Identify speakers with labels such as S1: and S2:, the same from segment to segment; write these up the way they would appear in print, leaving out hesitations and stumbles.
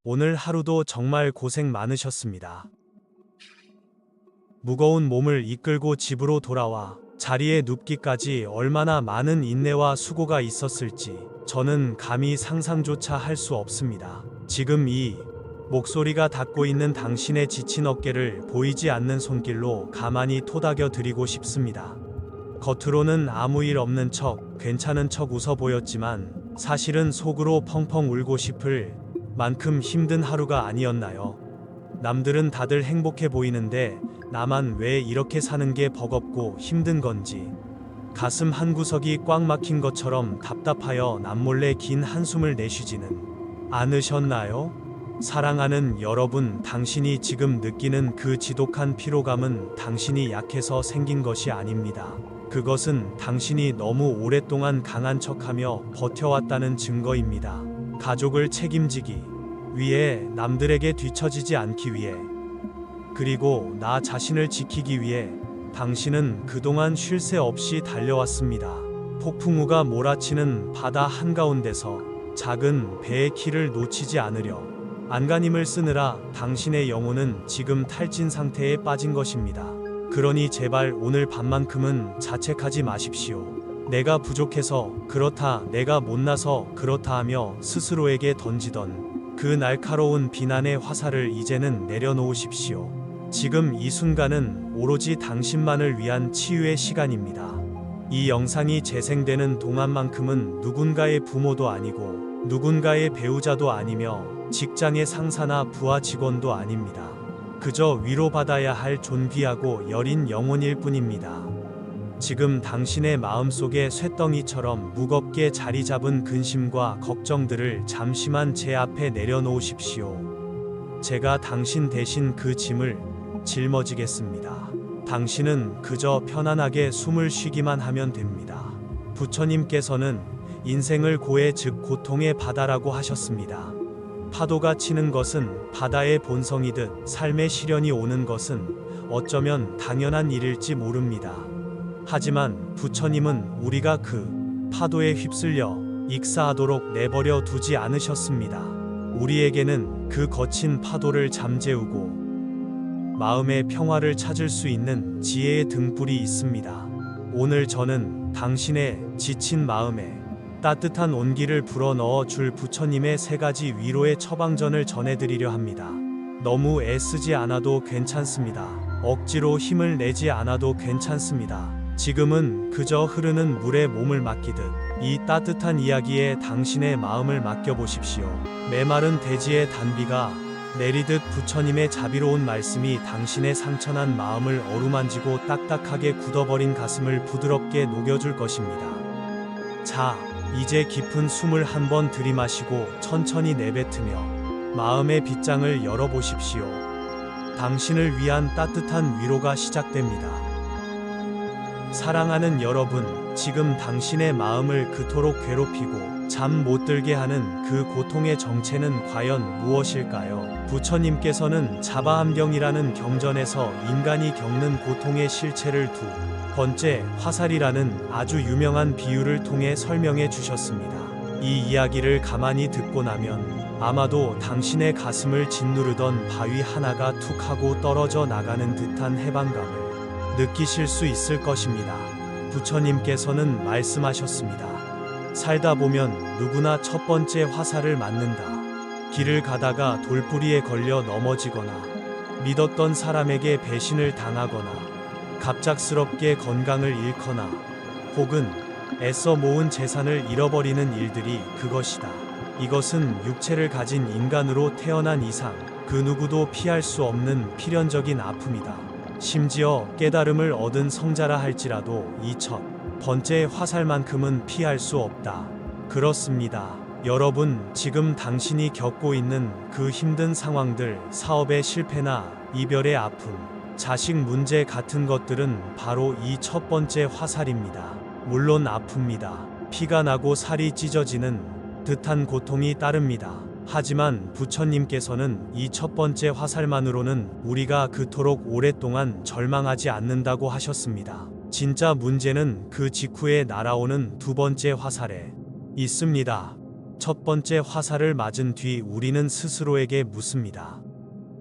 S1: 오늘 하루도 정말 고생 많으셨습니다. 무거운 몸을 이끌고 집으로 돌아와 자리에 눕기까지 얼마나 많은 인내와 수고가 있었을지 저는 감히 상상조차 할 수 없습니다. 지금 이 목소리가 닿고 있는 당신의 지친 어깨를 보이지 않는 손길로 가만히 토닥여 드리고 싶습니다. 겉으로는 아무 일 없는 척, 괜찮은 척 웃어 보였지만 사실은 속으로 펑펑 울고 싶을 만큼 힘든 하루가 아니었나요? 남들은 다들 행복해 보이는데 나만 왜 이렇게 사는 게 버겁고 힘든 건지 가슴 한구석이 꽉 막힌 것처럼 답답하여 남몰래 긴 한숨을 내쉬지는 않으셨나요? 사랑하는 여러분, 당신이 지금 느끼는 그 지독한 피로감은 당신이 약해서 생긴 것이 아닙니다. 그것은 당신이 너무 오랫동안 강한 척하며 버텨왔다는 증거입니다. 가족을 책임지기 위해, 남들에게 뒤처지지 않기 위해, 그리고 나 자신을 지키기 위해 당신은 그동안 쉴 새 없이 달려왔습니다. 폭풍우가 몰아치는 바다 한가운데서 작은 배의 키를 놓치지 않으려 안간힘을 쓰느라 당신의 영혼은 지금 탈진 상태에 빠진 것입니다. 그러니 제발 오늘 밤만큼은 자책하지 마십시오. 내가 부족해서 그렇다, 내가 못나서 그렇다 하며 스스로에게 던지던 그 날카로운 비난의 화살을 이제는 내려놓으십시오. 지금 이 순간은 오로지 당신만을 위한 치유의 시간입니다. 이 영상이 재생되는 동안만큼은 누군가의 부모도 아니고 누군가의 배우자도 아니며 직장의 상사나 부하 직원도 아닙니다. 그저 위로받아야 할 존귀하고 여린 영혼일 뿐입니다. 지금 당신의 마음속에 쇳덩이처럼 무겁게 자리 잡은 근심과 걱정들을 잠시만 제 앞에 내려놓으십시오. 제가 당신 대신 그 짐을 짊어지겠습니다. 당신은 그저 편안하게 숨을 쉬기만 하면 됩니다. 부처님께서는 인생을 고해 즉 고통의 바다라고 하셨습니다. 파도가 치는 것은 바다의 본성이듯 삶의 시련이 오는 것은 어쩌면 당연한 일일지 모릅니다. 하지만 부처님은 우리가 그 파도에 휩쓸려 익사하도록 내버려 두지 않으셨습니다. 우리에게는 그 거친 파도를 잠재우고 마음의 평화를 찾을 수 있는 지혜의 등불이 있습니다. 오늘 저는 당신의 지친 마음에 따뜻한 온기를 불어넣어 줄 부처님의 3가지 위로의 처방전을 전해드리려 합니다. 너무 애쓰지 않아도 괜찮습니다. 억지로 힘을 내지 않아도 괜찮습니다. 지금은 그저 흐르는 물에 몸을 맡기듯 이 따뜻한 이야기에 당신의 마음을 맡겨보십시오. 메마른 대지의 단비가 내리듯 부처님의 자비로운 말씀이 당신의 상처난 마음을 어루만지고 딱딱하게 굳어버린 가슴을 부드럽게 녹여줄 것입니다. 자, 이제 깊은 숨을 한번 들이마시고 천천히 내뱉으며 마음의 빗장을 열어보십시오. 당신을 위한 따뜻한 위로가 시작됩니다. 사랑하는 여러분, 지금 당신의 마음을 그토록 괴롭히고 잠 못 들게 하는 그 고통의 정체는 과연 무엇일까요? 부처님께서는 자바함경이라는 경전에서 인간이 겪는 고통의 실체를 두 번째 화살이라는 아주 유명한 비유를 통해 설명해 주셨습니다. 이 이야기를 가만히 듣고 나면 아마도 당신의 가슴을 짓누르던 바위 하나가 툭 하고 떨어져 나가는 듯한 해방감을 느끼실 수 있을 것입니다. 부처님께서는 말씀하셨습니다. 살다 보면 누구나 첫 번째 화살을 맞는다. 길을 가다가 돌부리에 걸려 넘어지거나 믿었던 사람에게 배신을 당하거나 갑작스럽게 건강을 잃거나 혹은 애써 모은 재산을 잃어버리는 일들이 그것이다. 이것은 육체를 가진 인간으로 태어난 이상 그 누구도 피할 수 없는 필연적인 아픔이다. 심지어 깨달음을 얻은 성자라 할지라도 이 첫 번째 화살만큼은 피할 수 없다. 그렇습니다. 여러분, 지금 당신이 겪고 있는 그 힘든 상황들, 사업의 실패나 이별의 아픔, 자식 문제 같은 것들은 바로 이 첫 번째 화살입니다. 물론 아픕니다. 피가 나고 살이 찢어지는 듯한 고통이 따릅니다. 하지만 부처님께서는 이 첫 번째 화살만으로는 우리가 그토록 오랫동안 절망하지 않는다고 하셨습니다. 진짜 문제는 그 직후에 날아오는 두 번째 화살에 있습니다. 첫 번째 화살을 맞은 뒤 우리는 스스로에게 묻습니다.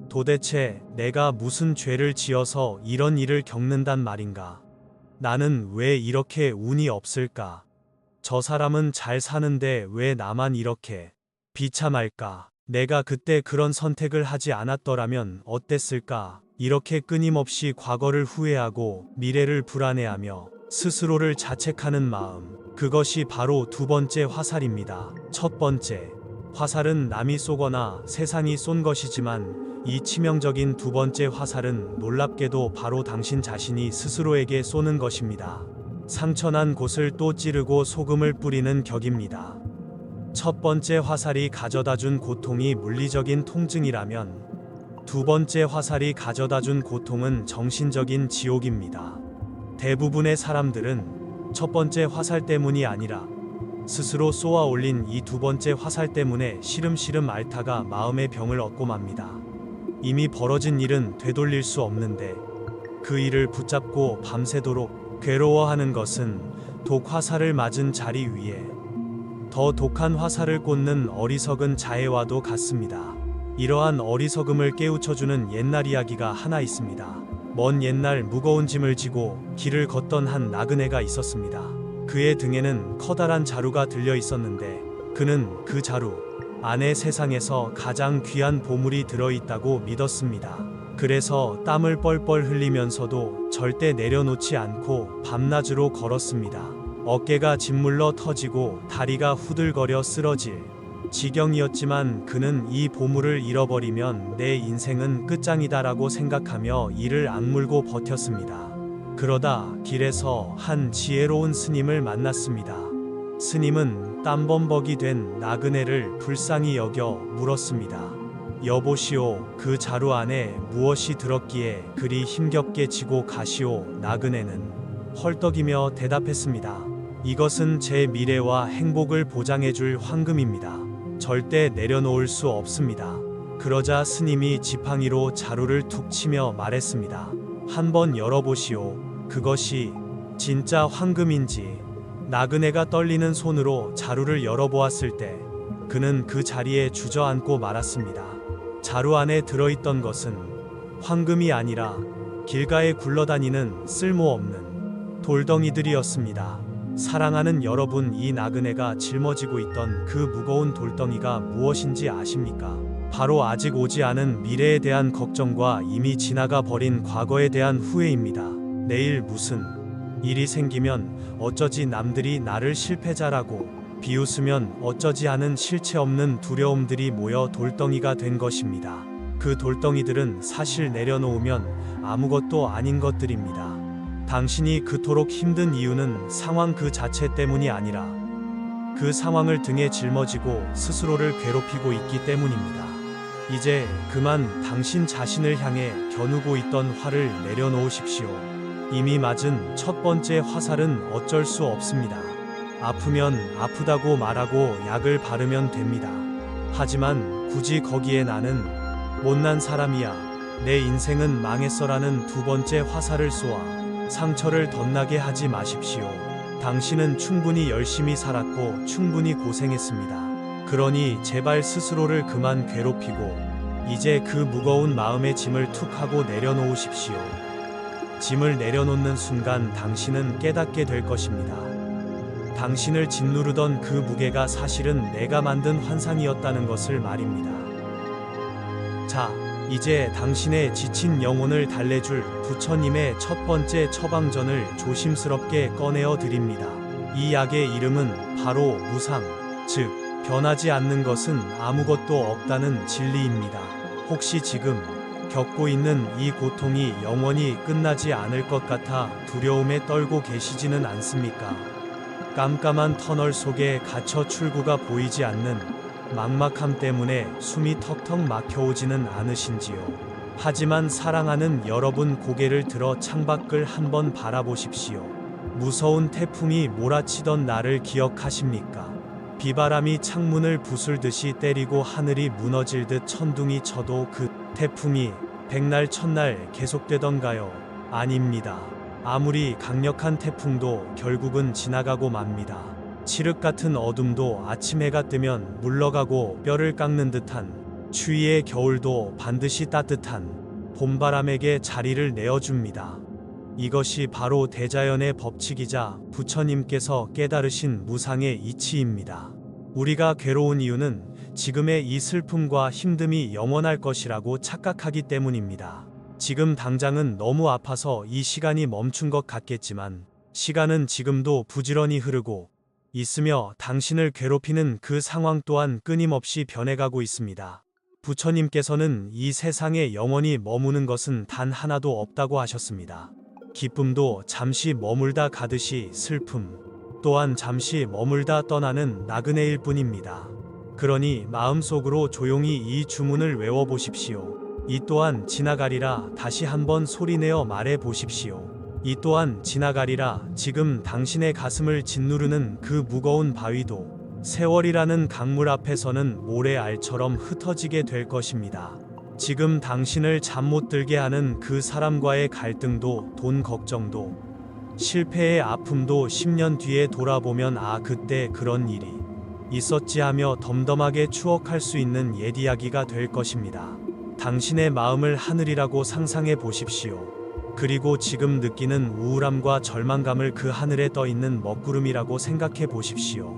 S1: 도대체 내가 무슨 죄를 지어서 이런 일을 겪는단 말인가? 나는 왜 이렇게 운이 없을까? 저 사람은 잘 사는데 왜 나만 이렇게 비참할까? 내가 그때 그런 선택을 하지 않았더라면 어땠을까? 이렇게 끊임없이 과거를 후회하고 미래를 불안해하며 스스로를 자책하는 마음. 그것이 바로 두 번째 화살입니다. 첫 번째 화살은 남이 쏘거나 세상이 쏜 것이지만 이 치명적인 두 번째 화살은 놀랍게도 바로 당신 자신이 스스로에게 쏘는 것입니다. 상처난 곳을 또 찌르고 소금을 뿌리는 격입니다. 첫 번째 화살이 가져다준 고통이 물리적인 통증이라면 두 번째 화살이 가져다준 고통은 정신적인 지옥입니다. 대부분의 사람들은 첫 번째 화살 때문이 아니라 스스로 쏘아 올린 이 두 번째 화살 때문에 시름시름 앓다가 마음의 병을 얻고 맙니다. 이미 벌어진 일은 되돌릴 수 없는데 그 일을 붙잡고 밤새도록 괴로워하는 것은 독 화살을 맞은 자리 위에 더 독한 화살을 꽂는 어리석은 자해와도 같습니다. 이러한 어리석음을 깨우쳐주는 옛날 이야기가 하나 있습니다. 먼 옛날 무거운 짐을 지고 길을 걷던 한 나그네가 있었습니다. 그의 등에는 커다란 자루가 들려 있었는데 그는 그 자루 안에 세상에서 가장 귀한 보물이 들어있다고 믿었습니다. 그래서 땀을 뻘뻘 흘리면서도 절대 내려놓지 않고 밤낮으로 걸었습니다. 어깨가 짓물러 터지고 다리가 후들거려 쓰러질 지경이었지만 그는 이 보물을 잃어버리면 내 인생은 끝장이다라고 생각하며 이를 악물고 버텼습니다. 그러다 길에서 한 지혜로운 스님을 만났습니다. 스님은 땀범벅이 된 나그네를 불쌍히 여겨 물었습니다. 여보시오, 그 자루 안에 무엇이 들었기에 그리 힘겹게 지고 가시오? 나그네는 헐떡이며 대답했습니다. 이것은 제 미래와 행복을 보장해줄 황금입니다. 절대 내려놓을 수 없습니다. 그러자 스님이 지팡이로 자루를 툭 치며 말했습니다. 한번 열어보시오. 그것이 진짜 황금인지. 나그네가 떨리는 손으로 자루를 열어보았을 때 그는 그 자리에 주저앉고 말았습니다. 자루 안에 들어있던 것은 황금이 아니라 길가에 굴러다니는 쓸모없는 돌덩이들이었습니다. 사랑하는 여러분, 이 나그네가 짊어지고 있던 그 무거운 돌덩이가 무엇인지 아십니까? 바로 아직 오지 않은 미래에 대한 걱정과 이미 지나가 버린 과거에 대한 후회입니다. 내일 무슨 일이 생기면 어쩌지 남들이 나를 실패자라고 비웃으면 어쩌지 하는 실체 없는 두려움들이 모여 돌덩이가 된 것입니다. 그 돌덩이들은 사실 내려놓으면 아무것도 아닌 것들입니다. 당신이 그토록 힘든 이유는 상황 그 자체 때문이 아니라 그 상황을 등에 짊어지고 스스로를 괴롭히고 있기 때문입니다. 이제 그만 당신 자신을 향해 겨누고 있던 화를 내려놓으십시오. 이미 맞은 첫 번째 화살은 어쩔 수 없습니다. 아프면 아프다고 말하고 약을 바르면 됩니다. 하지만 굳이 거기에 나는 못난 사람이야, 내 인생은 망했어라는 두 번째 화살을 쏘아 상처를 덧나게 하지 마십시오. 당신은 충분히 열심히 살았고 충분히 고생했습니다. 그러니 제발 스스로를 그만 괴롭히고 이제 그 무거운 마음의 짐을 툭 하고 내려놓으십시오. 짐을 내려놓는 순간 당신은 깨닫게 될 것입니다. 당신을 짓누르던 그 무게가 사실은 내가 만든 환상이었다는 것을 말입니다. 자, 이제 당신의 지친 영혼을 달래줄 부처님의 첫 번째 처방전을 조심스럽게 꺼내어 드립니다. 이 약의 이름은 바로 무상, 즉 변하지 않는 것은 아무것도 없다는 진리입니다. 혹시 지금 겪고 있는 이 고통이 영원히 끝나지 않을 것 같아 두려움에 떨고 계시지는 않습니까? 깜깜한 터널 속에 갇혀 출구가 보이지 않는 막막함 때문에 숨이 턱턱 막혀오지는 않으신지요? 하지만 사랑하는 여러분, 고개를 들어 창밖을 한번 바라보십시오. 무서운 태풍이 몰아치던 날을 기억하십니까? 비바람이 창문을 부술듯이 때리고 하늘이 무너질 듯 천둥이 쳐도 그 태풍이 백날 천날 계속되던가요? 아닙니다. 아무리 강력한 태풍도 결국은 지나가고 맙니다. 칠흑 같은 어둠도 아침 해가 뜨면 물러가고 뼈를 깎는 듯한 추위의 겨울도 반드시 따뜻한 봄바람에게 자리를 내어줍니다. 이것이 바로 대자연의 법칙이자 부처님께서 깨달으신 무상의 이치입니다. 우리가 괴로운 이유는 지금의 이 슬픔과 힘듦이 영원할 것이라고 착각하기 때문입니다. 지금 당장은 너무 아파서 이 시간이 멈춘 것 같겠지만 시간은 지금도 부지런히 흐르고 있으며 당신을 괴롭히는 그 상황 또한 끊임없이 변해가고 있습니다. 부처님께서는 이 세상에 영원히 머무는 것은 단 하나도 없다고 하셨습니다. 기쁨도 잠시 머물다 가듯이 슬픔 또한 잠시 머물다 떠나는 나그네일 뿐입니다. 그러니 마음속으로 조용히 이 주문을 외워보십시오. 이 또한 지나가리라. 다시 한번 소리내어 말해 보십시오. 이 또한 지나가리라. 지금 당신의 가슴을 짓누르는 그 무거운 바위도 세월이라는 강물 앞에서는 모래알처럼 흩어지게 될 것입니다. 지금 당신을 잠 못 들게 하는 그 사람과의 갈등도 돈 걱정도 실패의 아픔도 10년 뒤에 돌아보면 아 그때 그런 일이 있었지 하며 덤덤하게 추억할 수 있는 옛 이야기가 될 것입니다. 당신의 마음을 하늘이라고 상상해 보십시오. 그리고 지금 느끼는 우울함과 절망감을 그 하늘에 떠 있는 먹구름이라고 생각해 보십시오.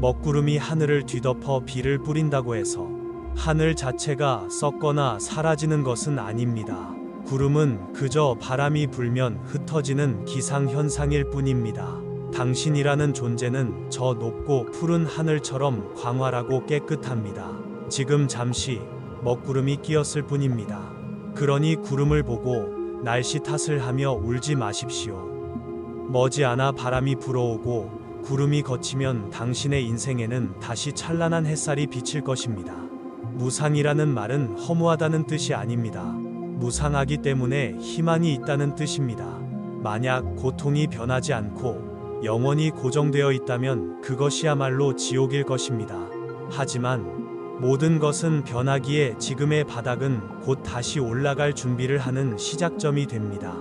S1: 먹구름이 하늘을 뒤덮어 비를 뿌린다고 해서 하늘 자체가 썩거나 사라지는 것은 아닙니다. 구름은 그저 바람이 불면 흩어지는 기상현상일 뿐입니다. 당신이라는 존재는 저 높고 푸른 하늘처럼 광활하고 깨끗합니다. 지금 잠시 먹구름이 끼었을 뿐입니다. 그러니 구름을 보고 날씨 탓을 하며 울지 마십시오. 머지않아 바람이 불어오고 구름이 걷히면 당신의 인생에는 다시 찬란한 햇살이 비칠 것입니다. 무상이라는 말은 허무하다는 뜻이 아닙니다. 무상하기 때문에 희망이 있다는 뜻입니다. 만약 고통이 변하지 않고 영원히 고정되어 있다면 그것이야말로 지옥일 것입니다. 하지만 모든 것은 변하기에 지금의 바닥은 곧 다시 올라갈 준비를 하는 시작점이 됩니다.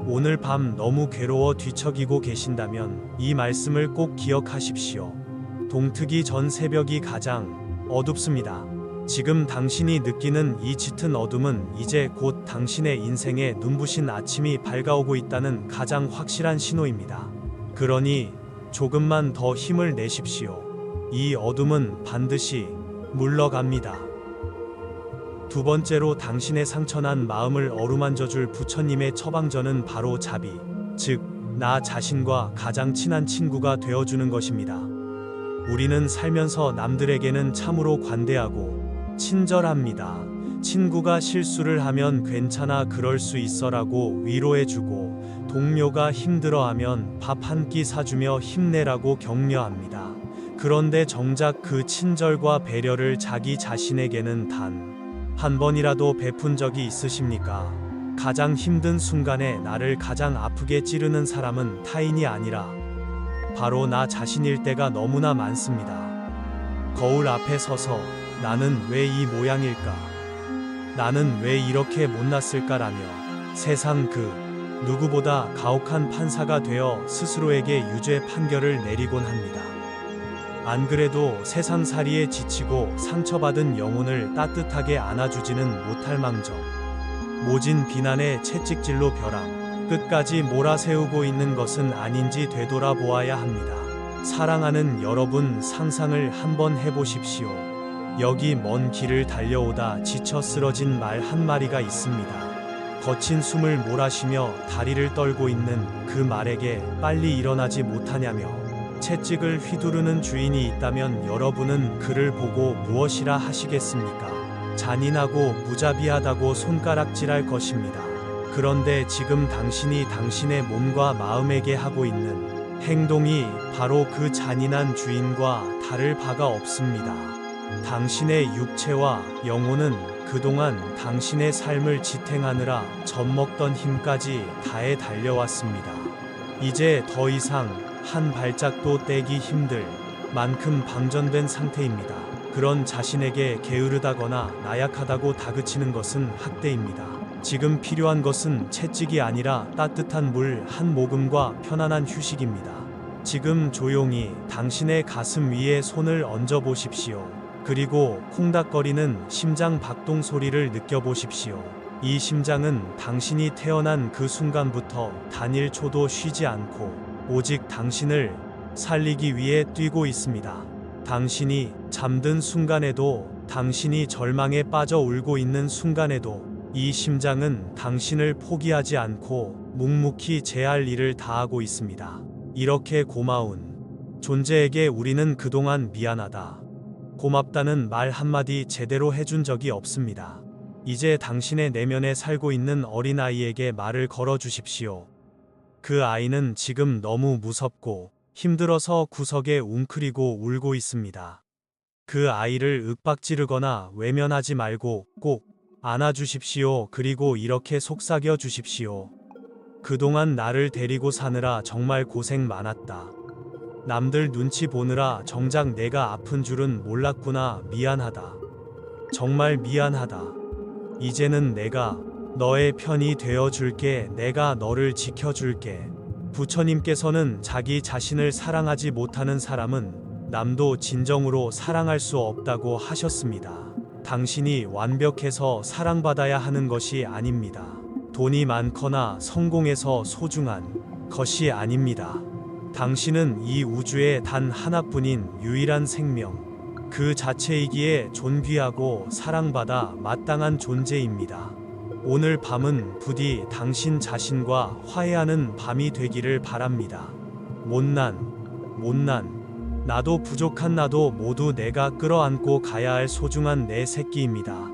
S1: 오늘 밤 너무 괴로워 뒤척이고 계신다면 이 말씀을 꼭 기억하십시오. 동트기 전 새벽이 가장 어둡습니다. 지금 당신이 느끼는 이 짙은 어둠은 이제 곧 당신의 인생에 눈부신 아침이 밝아오고 있다는 가장 확실한 신호입니다. 그러니 조금만 더 힘을 내십시오. 이 어둠은 반드시 물러갑니다. 두 번째로 당신의 상처난 마음을 어루만져줄 부처님의 처방전은 바로 자비, 즉 나 자신과 가장 친한 친구가 되어주는 것입니다. 우리는 살면서 남들에게는 참으로 관대하고 친절합니다. 친구가 실수를 하면 괜찮아 그럴 수 있어라고 위로해주고 동료가 힘들어하면 밥 한 끼 사주며 힘내라고 격려합니다. 그런데 정작 그 친절과 배려를 자기 자신에게는 단 한 번이라도 베푼 적이 있으십니까? 가장 힘든 순간에 나를 가장 아프게 찌르는 사람은 타인이 아니라 바로 나 자신일 때가 너무나 많습니다. 거울 앞에 서서 나는 왜 이 모양일까? 나는 왜 이렇게 못났을까라며 세상 그 누구보다 가혹한 판사가 되어 스스로에게 유죄 판결을 내리곤 합니다. 안 그래도 세상살이에 지치고 상처받은 영혼을 따뜻하게 안아주지는 못할 망정 모진 비난의 채찍질로 벼랑 끝까지 몰아세우고 있는 것은 아닌지 되돌아보아야 합니다. 사랑하는 여러분, 상상을 한번 해보십시오. 여기 먼 길을 달려오다 지쳐 쓰러진 말 한 마리가 있습니다. 거친 숨을 몰아쉬며 다리를 떨고 있는 그 말에게 빨리 일어나지 못하냐며 채찍을 휘두르는 주인이 있다면 여러분은 그를 보고 무엇이라 하시겠습니까? 잔인하고 무자비하다고 손가락질할 것입니다. 그런데 지금 당신이 당신의 몸과 마음에게 하고 있는 행동이 바로 그 잔인한 주인과 다를 바가 없습니다. 당신의 육체와 영혼은 그동안 당신의 삶을 지탱하느라 젖먹던 힘까지 다해 달려왔습니다. 이제 더 이상 한 발짝도 떼기 힘들 만큼 방전된 상태입니다. 그런 자신에게 게으르다거나 나약하다고 다그치는 것은 학대입니다. 지금 필요한 것은 채찍이 아니라 따뜻한 물 한 모금과 편안한 휴식입니다. 지금 조용히 당신의 가슴 위에 손을 얹어 보십시오. 그리고 콩닥거리는 심장 박동 소리를 느껴보십시오. 이 심장은 당신이 태어난 그 순간부터 단 1초도 쉬지 않고 오직 당신을 살리기 위해 뛰고 있습니다. 당신이 잠든 순간에도, 당신이 절망에 빠져 울고 있는 순간에도 이 심장은 당신을 포기하지 않고 묵묵히 제 할 일을 다하고 있습니다. 이렇게 고마운 존재에게 우리는 그동안 미안하다, 고맙다는 말 한마디 제대로 해준 적이 없습니다. 이제 당신의 내면에 살고 있는 어린아이에게 말을 걸어 주십시오. 그 아이는 지금 너무 무섭고 힘들어서 구석에 웅크리고 울고 있습니다. 그 아이를 윽박지르거나 외면하지 말고 꼭 안아주십시오. 그리고 이렇게 속삭여 주십시오. 그동안 나를 데리고 사느라 정말 고생 많았다. 남들 눈치 보느라 정작 내가 아픈 줄은 몰랐구나. 미안하다. 정말 미안하다. 이제는 내가 너의 편이 되어 줄게. 내가 너를 지켜줄게. 부처님께서는 자기 자신을 사랑하지 못하는 사람은 남도 진정으로 사랑할 수 없다고 하셨습니다. 당신이 완벽해서 사랑받아야 하는 것이 아닙니다. 돈이 많거나 성공해서 소중한 것이 아닙니다. 당신은 이 우주의 단 하나뿐인 유일한 생명, 그 자체이기에 존귀하고 사랑받아 마땅한 존재입니다. 오늘 밤은 부디 당신 자신과 화해하는 밤이 되기를 바랍니다. 못난, 나도 부족한 나도 모두 내가 끌어안고 가야 할 소중한 내 새끼입니다.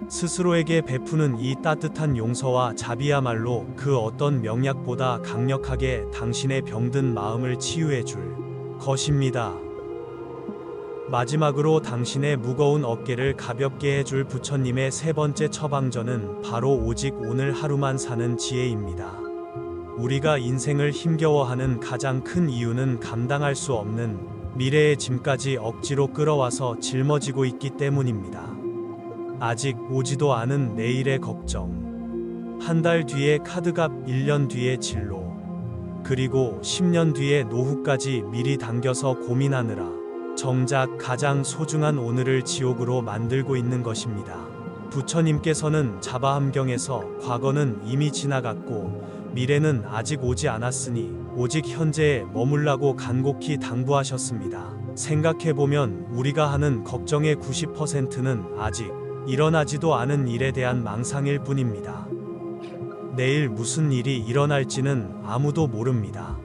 S1: 스스로에게 베푸는 이 따뜻한 용서와 자비야말로 그 어떤 명약보다 강력하게 당신의 병든 마음을 치유해 줄 것입니다. 마지막으로 당신의 무거운 어깨를 가볍게 해줄 부처님의 세 번째 처방전은 바로 오직 오늘 하루만 사는 지혜입니다. 우리가 인생을 힘겨워하는 가장 큰 이유는 감당할 수 없는 미래의 짐까지 억지로 끌어와서 짊어지고 있기 때문입니다. 아직 오지도 않은 내일의 걱정, 한 달 뒤에 카드값, 1년 뒤에 진로, 그리고 10년 뒤에 노후까지 미리 당겨서 고민하느라 정작 가장 소중한 오늘을 지옥으로 만들고 있는 것입니다. 부처님께서는 자바함경에서 과거는 이미 지나갔고 미래는 아직 오지 않았으니 오직 현재에 머물라고 간곡히 당부하셨습니다. 생각해보면 우리가 하는 걱정의 90%는 아직 일어나지도 않은 일에 대한 망상일 뿐입니다. 내일 무슨 일이 일어날지는 아무도 모릅니다.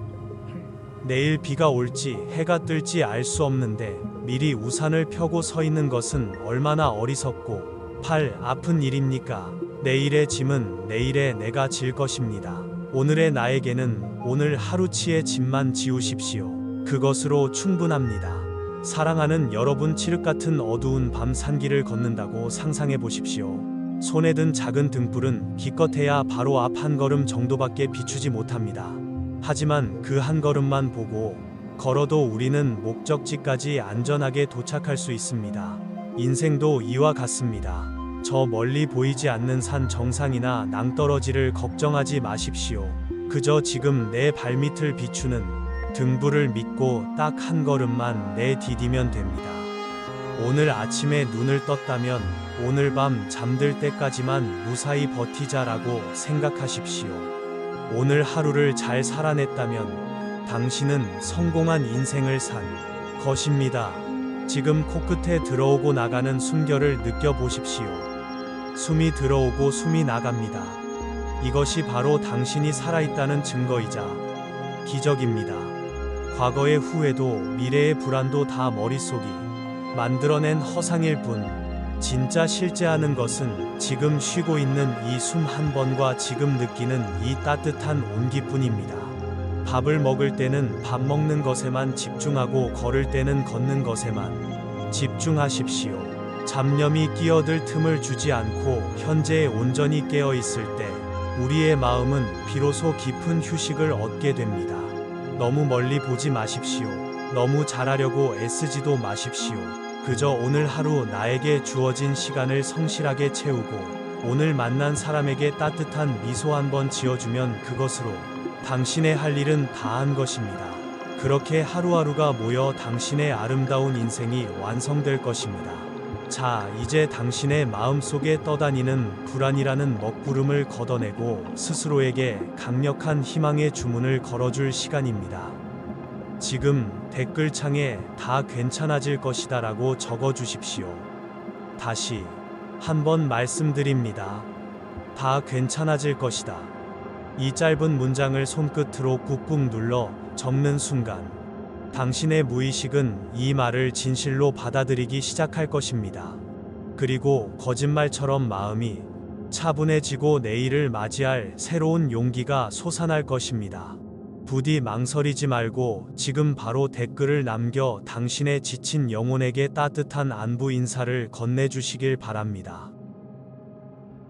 S1: 내일 비가 올지 해가 뜰지 알 수 없는데 미리 우산을 펴고 서 있는 것은 얼마나 어리석고 팔 아픈 일입니까? 내일의 짐은 내일의 내가 질 것입니다. 오늘의 나에게는 오늘 하루치의 짐만 지우십시오. 그것으로 충분합니다. 사랑하는 여러분, 칠흑같은 어두운 밤 산길을 걷는다고 상상해 보십시오. 손에 든 작은 등불은 기껏해야 바로 앞 한 걸음 정도밖에 비추지 못합니다. 하지만 그 한 걸음만 보고 걸어도 우리는 목적지까지 안전하게 도착할 수 있습니다. 인생도 이와 같습니다. 저 멀리 보이지 않는 산 정상이나 낭떠러지를 걱정하지 마십시오. 그저 지금 내 발밑을 비추는 등불을 믿고 딱 한 걸음만 내디디면 됩니다. 오늘 아침에 눈을 떴다면 오늘 밤 잠들 때까지만 무사히 버티자라고 생각하십시오. 오늘 하루를 잘 살아냈다면 당신은 성공한 인생을 산 것입니다. 지금 코끝에 들어오고 나가는 숨결을 느껴보십시오. 숨이 들어오고 숨이 나갑니다. 이것이 바로 당신이 살아있다는 증거이자 기적입니다. 과거의 후회도 미래의 불안도 다 머릿속이 만들어낸 허상일 뿐, 진짜 실제하는 것은 지금 쉬고 있는 이 숨 한 번과 지금 느끼는 이 따뜻한 온기뿐입니다. 밥을 먹을 때는 밥 먹는 것에만 집중하고 걸을 때는 걷는 것에만 집중하십시오. 잡념이 끼어들 틈을 주지 않고 현재에 온전히 깨어 있을 때 우리의 마음은 비로소 깊은 휴식을 얻게 됩니다. 너무 멀리 보지 마십시오. 너무 잘하려고 애쓰지도 마십시오. 그저 오늘 하루 나에게 주어진 시간을 성실하게 채우고 오늘 만난 사람에게 따뜻한 미소 한번 지어주면 그것으로 당신의 할 일은 다 한 것입니다. 그렇게 하루하루가 모여 당신의 아름다운 인생이 완성될 것입니다. 자, 이제 당신의 마음속에 떠다니는 불안이라는 먹구름을 걷어내고 스스로에게 강력한 희망의 주문을 걸어줄 시간입니다. 지금 댓글창에 다 괜찮아질 것이다 라고 적어주십시오. 다시 한번 말씀드립니다. 다 괜찮아질 것이다. 이 짧은 문장을 손끝으로 꾹꾹 눌러 적는 순간 당신의 무의식은 이 말을 진실로 받아들이기 시작할 것입니다. 그리고 거짓말처럼 마음이 차분해지고 내일을 맞이할 새로운 용기가 솟아날 것입니다. 부디 망설이지 말고 지금 바로 댓글을 남겨 당신의 지친 영혼에게 따뜻한 안부 인사를 건네주시길 바랍니다.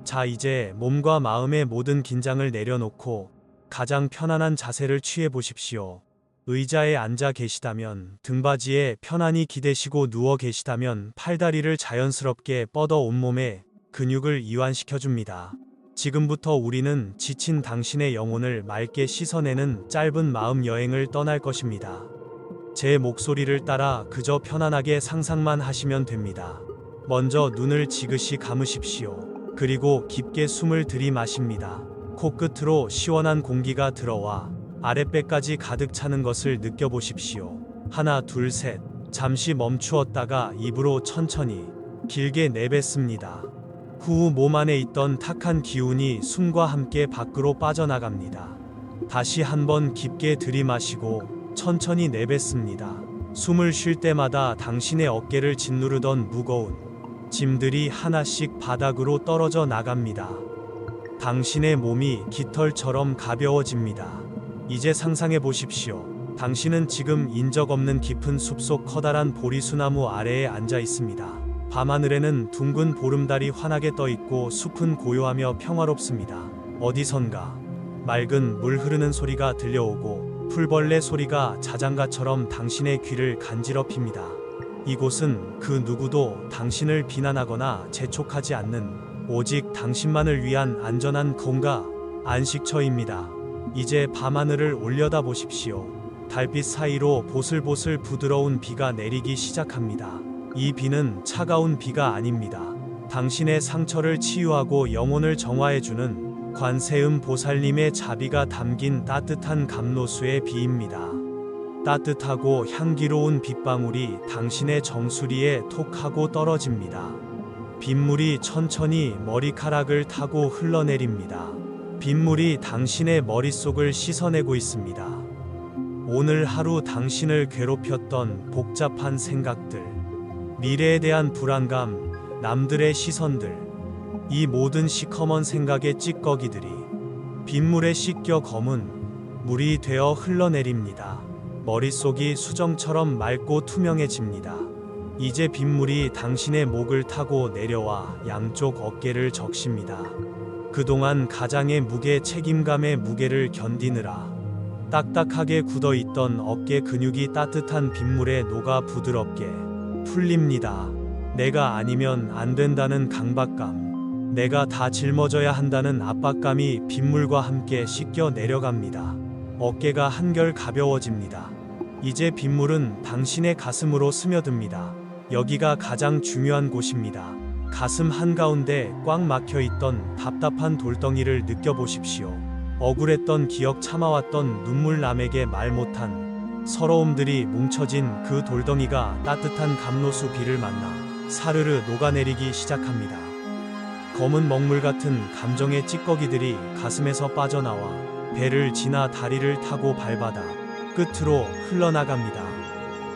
S1: 자, 이제 몸과 마음의 모든 긴장을 내려놓고 가장 편안한 자세를 취해 보십시오. 의자에 앉아 계시다면, 등받이에 편안히 기대시고 누워 계시다면 팔다리를 자연스럽게 뻗어 온몸에 근육을 이완시켜줍니다. 지금부터 우리는 지친 당신의 영혼을 맑게 씻어내는 짧은 마음 여행을 떠날 것입니다. 제 목소리를 따라 그저 편안하게 상상만 하시면 됩니다. 먼저 눈을 지그시 감으십시오. 그리고 깊게 숨을 들이마십니다. 코끝으로 시원한 공기가 들어와 아랫배까지 가득 차는 것을 느껴보십시오. 하나, 둘, 셋. 잠시 멈추었다가 입으로 천천히 길게 내뱉습니다. 후 몸 안에 있던 탁한 기운이 숨과 함께 밖으로 빠져나갑니다. 다시 한번 깊게 들이마시고 천천히 내뱉습니다. 숨을 쉴 때마다 당신의 어깨를 짓누르던 무거운 짐들이 하나씩 바닥으로 떨어져 나갑니다. 당신의 몸이 깃털처럼 가벼워집니다. 이제 상상해 보십시오. 당신은 지금 인적 없는 깊은 숲속 커다란 보리수나무 아래에 앉아 있습니다. 밤하늘에는 둥근 보름달이 환하게 떠 있고 숲은 고요하며 평화롭습니다. 어디선가 맑은 물 흐르는 소리가 들려오고 풀벌레 소리가 자장가처럼 당신의 귀를 간지럽힙니다. 이곳은 그 누구도 당신을 비난하거나 재촉하지 않는 오직 당신만을 위한 안전한 공가 안식처입니다. 이제 밤하늘을 올려다 보십시오. 달빛 사이로 보슬보슬 부드러운 비가 내리기 시작합니다. 이 비는 차가운 비가 아닙니다. 당신의 상처를 치유하고 영혼을 정화해주는 관세음 보살님의 자비가 담긴 따뜻한 감로수의 비입니다. 따뜻하고 향기로운 빗방울이 당신의 정수리에 톡 하고 떨어집니다. 빗물이 천천히 머리카락을 타고 흘러내립니다. 빗물이 당신의 머릿속을 씻어내고 있습니다. 오늘 하루 당신을 괴롭혔던 복잡한 생각들, 미래에 대한 불안감, 남들의 시선들, 이 모든 시커먼 생각의 찌꺼기들이 빗물에 씻겨 검은 물이 되어 흘러내립니다. 머릿속이 수정처럼 맑고 투명해집니다. 이제 빗물이 당신의 목을 타고 내려와 양쪽 어깨를 적십니다. 그동안 가장의 무게, 책임감의 무게를 견디느라 딱딱하게 굳어있던 어깨 근육이 따뜻한 빗물에 녹아 부드럽게 풀립니다. 내가 아니면 안 된다는 강박감, 내가 다 짊어져야 한다는 압박감이 빗물과 함께 씻겨 내려갑니다. 어깨가 한결 가벼워집니다. 이제 빗물은 당신의 가슴으로 스며듭니다. 여기가 가장 중요한 곳입니다. 가슴 한가운데 꽉 막혀있던 답답한 돌덩이를 느껴보십시오. 억울했던 기억, 참아왔던 눈물, 남에게 말 못한 서러움들이 뭉쳐진 그 돌덩이가 따뜻한 감로수 비를 만나 사르르 녹아내리기 시작합니다. 검은 먹물 같은 감정의 찌꺼기들이 가슴에서 빠져나와 배를 지나 다리를 타고 발바닥 끝으로 흘러나갑니다.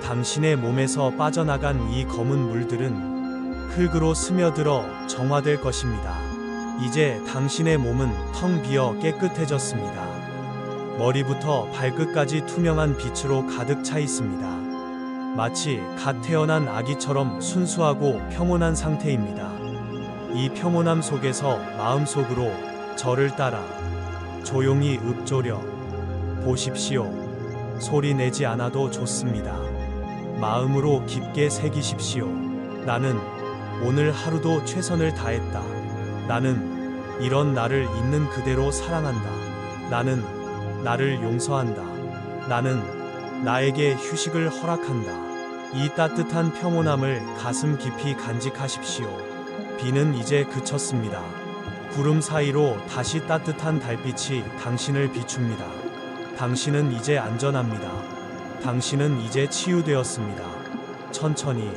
S1: 당신의 몸에서 빠져나간 이 검은 물들은 흙으로 스며들어 정화될 것입니다. 이제 당신의 몸은 텅 비어 깨끗해졌습니다. 머리부터 발끝까지 투명한 빛으로 가득 차 있습니다. 마치 갓 태어난 아기처럼 순수하고 평온한 상태입니다. 이 평온함 속에서 마음속으로 저를 따라 조용히 읊조려 보십시오. 소리 내지 않아도 좋습니다. 마음으로 깊게 새기십시오. 나는 오늘 하루도 최선을 다했다. 나는 이런 나를 있는 그대로 사랑한다. 나는 나를 용서한다. 나는 나에게 휴식을 허락한다. 이 따뜻한 평온함을 가슴 깊이 간직하십시오. 비는 이제 그쳤습니다. 구름 사이로 다시 따뜻한 달빛이 당신을 비춥니다. 당신은 이제 안전합니다. 당신은 이제 치유되었습니다. 천천히,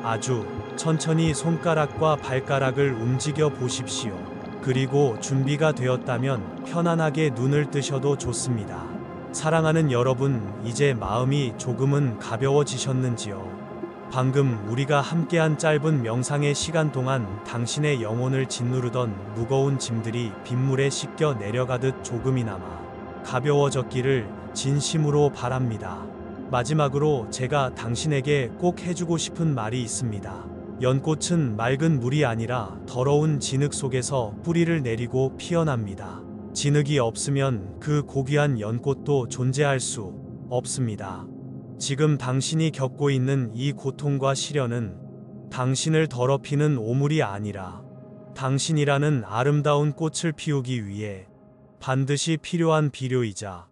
S1: 아주 천천히 손가락과 발가락을 움직여 보십시오. 그리고 준비가 되었다면 편안하게 눈을 뜨셔도 좋습니다. 사랑하는 여러분, 이제 마음이 조금은 가벼워지셨는지요? 방금 우리가 함께한 짧은 명상의 시간 동안 당신의 영혼을 짓누르던 무거운 짐들이 빗물에 씻겨 내려가듯 조금이나마 가벼워졌기를 진심으로 바랍니다. 마지막으로 제가 당신에게 꼭 해주고 싶은 말이 있습니다. 연꽃은 맑은 물이 아니라 더러운 진흙 속에서 뿌리를 내리고 피어납니다. 진흙이 없으면 그 고귀한 연꽃도 존재할 수 없습니다. 지금 당신이 겪고 있는 이 고통과 시련은 당신을 더럽히는 오물이 아니라 당신이라는 아름다운 꽃을 피우기 위해 반드시 필요한 비료이자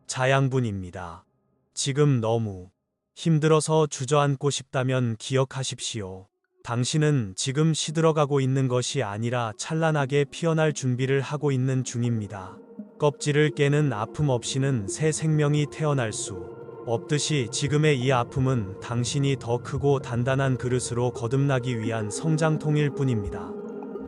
S1: 자양분입니다. 지금 너무 힘들어서 주저앉고 싶다면 기억하십시오. 당신은 지금 시들어가고 있는 것이 아니라 찬란하게 피어날 준비를 하고 있는 중입니다. 껍질을 깨는 아픔 없이는 새 생명이 태어날 수 없듯이 지금의 이 아픔은 당신이 더 크고 단단한 그릇으로 거듭나기 위한 성장통일 뿐입니다.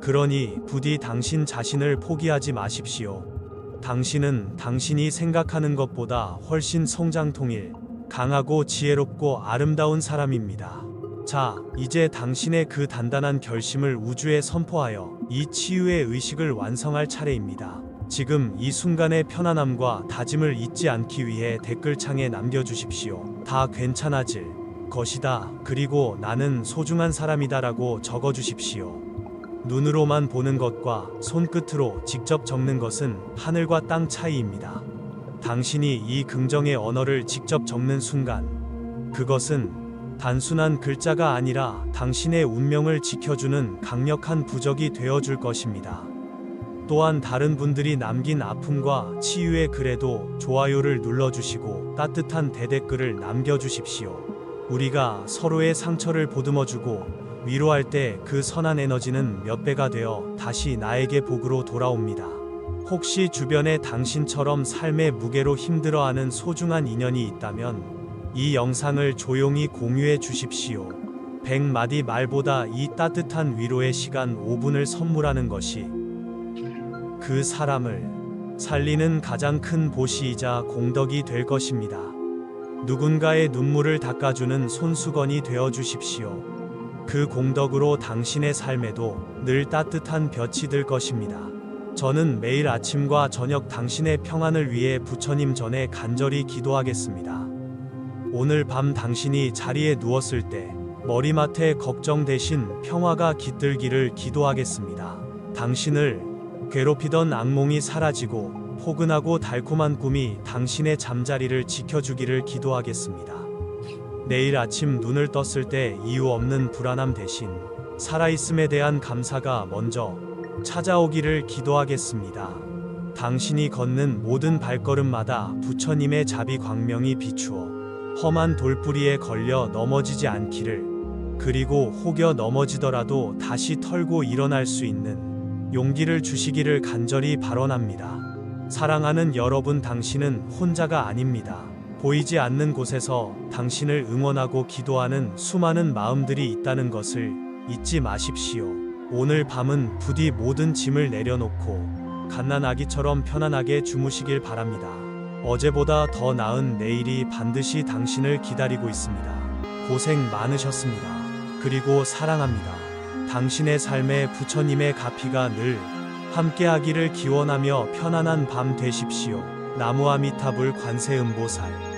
S1: 그러니 부디 당신 자신을 포기하지 마십시오. 당신은 당신이 생각하는 것보다 훨씬 성장통일, 강하고 지혜롭고 아름다운 사람입니다. 자, 이제 당신의 그 단단한 결심을 우주에 선포하여 이 치유의 의식을 완성할 차례입니다. 지금 이 순간의 편안함과 다짐을 잊지 않기 위해 댓글창에 남겨주십시오. 다 괜찮아질 것이다. 그리고 나는 소중한 사람이다라고 적어주십시오. 눈으로만 보는 것과 손끝으로 직접 적는 것은 하늘과 땅 차이입니다. 당신이 이 긍정의 언어를 직접 적는 순간, 그것은 단순한 글자가 아니라 당신의 운명을 지켜주는 강력한 부적이 되어줄 것입니다. 또한 다른 분들이 남긴 아픔과 치유의 글에도 좋아요를 눌러주시고 따뜻한 대댓글을 남겨주십시오. 우리가 서로의 상처를 보듬어주고 위로할 때 그 선한 에너지는 몇 배가 되어 다시 나에게 복으로 돌아옵니다. 혹시 주변에 당신처럼 삶의 무게로 힘들어하는 소중한 인연이 있다면 이 영상을 조용히 공유해 주십시오. 100마디 말보다 이 따뜻한 위로의 시간 5분을 선물하는 것이 그 사람을 살리는 가장 큰 보시이자 공덕이 될 것입니다. 누군가의 눈물을 닦아주는 손수건이 되어 주십시오. 그 공덕으로 당신의 삶에도 늘 따뜻한 볕이 들 것입니다. 저는 매일 아침과 저녁 당신의 평안을 위해 부처님 전에 간절히 기도하겠습니다. 오늘 밤 당신이 자리에 누웠을 때 머리맡에 걱정 대신 평화가 깃들기를 기도하겠습니다. 당신을 괴롭히던 악몽이 사라지고 포근하고 달콤한 꿈이 당신의 잠자리를 지켜주기를 기도하겠습니다. 내일 아침 눈을 떴을 때 이유 없는 불안함 대신 살아있음에 대한 감사가 먼저 찾아오기를 기도하겠습니다. 당신이 걷는 모든 발걸음마다 부처님의 자비 광명이 비추어 험한 돌뿌리에 걸려 넘어지지 않기를, 그리고 혹여 넘어지더라도 다시 털고 일어날 수 있는 용기를 주시기를 간절히 발언합니다. 사랑하는 여러분, 당신은 혼자가 아닙니다. 보이지 않는 곳에서 당신을 응원하고 기도하는 수많은 마음들이 있다는 것을 잊지 마십시오. 오늘 밤은 부디 모든 짐을 내려놓고 갓난아기처럼 편안하게 주무시길 바랍니다. 어제보다 더 나은 내일이 반드시 당신을 기다리고 있습니다. 고생 많으셨습니다. 그리고 사랑합니다. 당신의 삶에 부처님의 가피가 늘 함께하기를 기원하며 편안한 밤 되십시오. 나무아미타불 관세음보살.